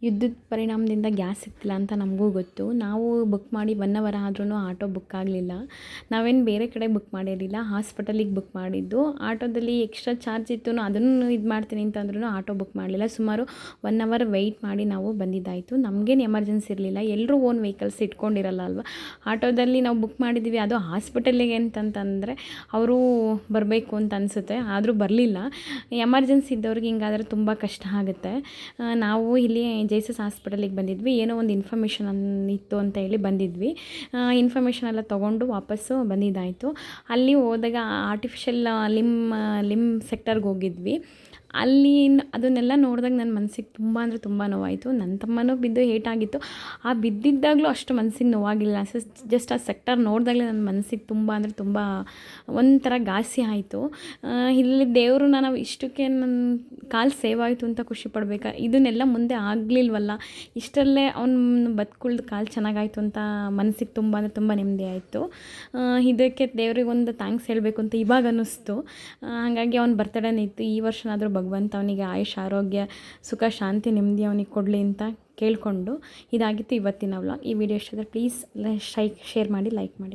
ಯುದ್ಧದ ಪರಿಣಾಮದಿಂದ ಗ್ಯಾಸ್ ಸಿಗ್ತಿಲ್ಲ ಅಂತ ನಮಗೂ ಗೊತ್ತು. ನಾವು ಬುಕ್ ಮಾಡಿ 1 ಅವರ್ ಆದ್ರೂ ಆಟೋ ಬುಕ್ ಆಗಲಿಲ್ಲ. ನಾವೇನು ಬೇರೆ ಕಡೆ ಬುಕ್ ಮಾಡಿರಲಿಲ್ಲ, ಹಾಸ್ಪಿಟಲಿಗೆ ಬುಕ್ ಮಾಡಿದ್ದು. ಆಟೋದಲ್ಲಿ ಎಕ್ಸ್ಟ್ರಾ ಚಾರ್ಜ್ ಇತ್ತು, ಅದನ್ನು ಇದು ಮಾಡ್ತೀನಿ ಅಂತಂದ್ರೂ ಆಟೋ ಬುಕ್ ಮಾಡಲಿಲ್ಲ. ಸುಮಾರು 1 ಅವರ್ ವೆಯ್ಟ್ ಮಾಡಿ ನಾವು ಬಂದಿದ್ದಾಯಿತು. ನಮಗೇನು ಎಮರ್ಜೆನ್ಸಿ ಇರಲಿಲ್ಲ, ಎಲ್ಲರೂ ಓನ್ ವೆಹಿಕಲ್ಸ್ ಇಟ್ಕೊಂಡಿರಲ್ಲ ಅಲ್ವಾ. ಆಟೋದಲ್ಲಿ ನಾವು ಬುಕ್ ಮಾಡಿದ್ದೀವಿ, ಅದು ಹಾಸ್ಪಿಟಲಿಗೆ ಅಂತಂತಂದರೆ ಅವರು ಬರಬೇಕು ಅಂತ ಅನಿಸುತ್ತೆ, ಆದರೂ ಬರಲಿಲ್ಲ. ಎಮರ್ಜೆನ್ಸಿ ಇದ್ದವ್ರಿಗೆ ಹಿಂಗಾದರೆ ತುಂಬ ಕಷ್ಟ ಆಗುತ್ತೆ. ನಾವು ಇಲ್ಲಿ ಜೇಸಸ್ ಹಾಸ್ಪಿಟಲಿಗೆ ಬಂದಿದ್ವಿ. ಏನೋ ಒಂದು ಇನ್ಫಾರ್ಮೇಷನ್ ಇತ್ತು ಅಂತ ಹೇಳಿ ಬಂದಿದ್ವಿ. ಇನ್ಫಾರ್ಮೇಷನ್ ಎಲ್ಲ ತೊಗೊಂಡು ವಾಪಸ್ಸು ಬಂದಿದ್ದಾಯಿತು. ಅಲ್ಲಿ ಹೋದಾಗ ಆರ್ಟಿಫಿಷಿಯಲ್ ಲಿಮ್ ಸೆಕ್ಟರ್ಗೆ ಹೋಗಿದ್ವಿ. ಅಲ್ಲಿ ಅದನ್ನೆಲ್ಲ ನೋಡಿದಾಗ ನನ್ನ ಮನಸ್ಸಿಗೆ ತುಂಬ ಅಂದರೆ ತುಂಬ ನೋವಾಯಿತು. ನನ್ನ ತಮ್ಮನೂ ಬಿದ್ದು ಏಟಾಗಿತ್ತು. ಆ ಬಿದ್ದಿದ್ದಾಗಲೂ ಅಷ್ಟು ಮನಸ್ಸಿಗೆ ನೋವಾಗಿಲ್ಲ. ಜಸ್ಟ್ ಆ ಸೆಕ್ಟರ್ ನೋಡಿದಾಗಲೇ ನನ್ನ ಮನಸ್ಸಿಗೆ ತುಂಬ ಅಂದರೆ ತುಂಬ ಒಂಥರ ಘಾಸಿ ಆಯಿತು. ಇಲ್ಲಿ ದೇವ್ರನ್ನ ನಾವು ಇಷ್ಟಕ್ಕೆ ನನ್ನ ಕಾಲು ಸೇವ್ ಆಯಿತು ಅಂತ ಖುಷಿ ಪಡಬೇಕಾ, ಇದನ್ನೆಲ್ಲ ಮುಂದೆ ಆಗಲಿಲ್ವಲ್ಲ, ಇಷ್ಟರಲ್ಲೇ ಅವ್ನು ಬದುಕುಳ್ದು ಕಾಲು ಚೆನ್ನಾಗಾಯಿತು ಅಂತ ಮನಸ್ಸಿಗೆ ತುಂಬ ಅಂದರೆ ತುಂಬ ನೆಮ್ಮದಿ ಆಯಿತು. ಇದಕ್ಕೆ ದೇವ್ರಿಗೆ ಒಂದು ಥ್ಯಾಂಕ್ಸ್ ಹೇಳಬೇಕು ಅಂತ ಇವಾಗ ಅನ್ನಿಸ್ತು. ಹಾಗಾಗಿ ಅವ್ನ ಬರ್ತಡೇನೇ ಇತ್ತು. ಈ ವರ್ಷನಾದರೂ ಭಗವಂತ ಅವನಿಗೆ ಆಯುಷ್, ಆರೋಗ್ಯ, ಸುಖ, ಶಾಂತಿ, ನೆಮ್ಮದಿ ಅವನಿಗೆ ಕೊಡಲಿ ಅಂತ ಕೇಳಿಕೊಂಡು ಇದಾಗಿತ್ತು ಇವತ್ತಿನ ವ್ಲಾಗ್. ಈ ವಿಡಿಯೋ ಇಷ್ಟ ಆದರೆ ಪ್ಲೀಸ್ ಶೇರ್ ಮಾಡಿ, ಲೈಕ್ ಮಾಡಿ.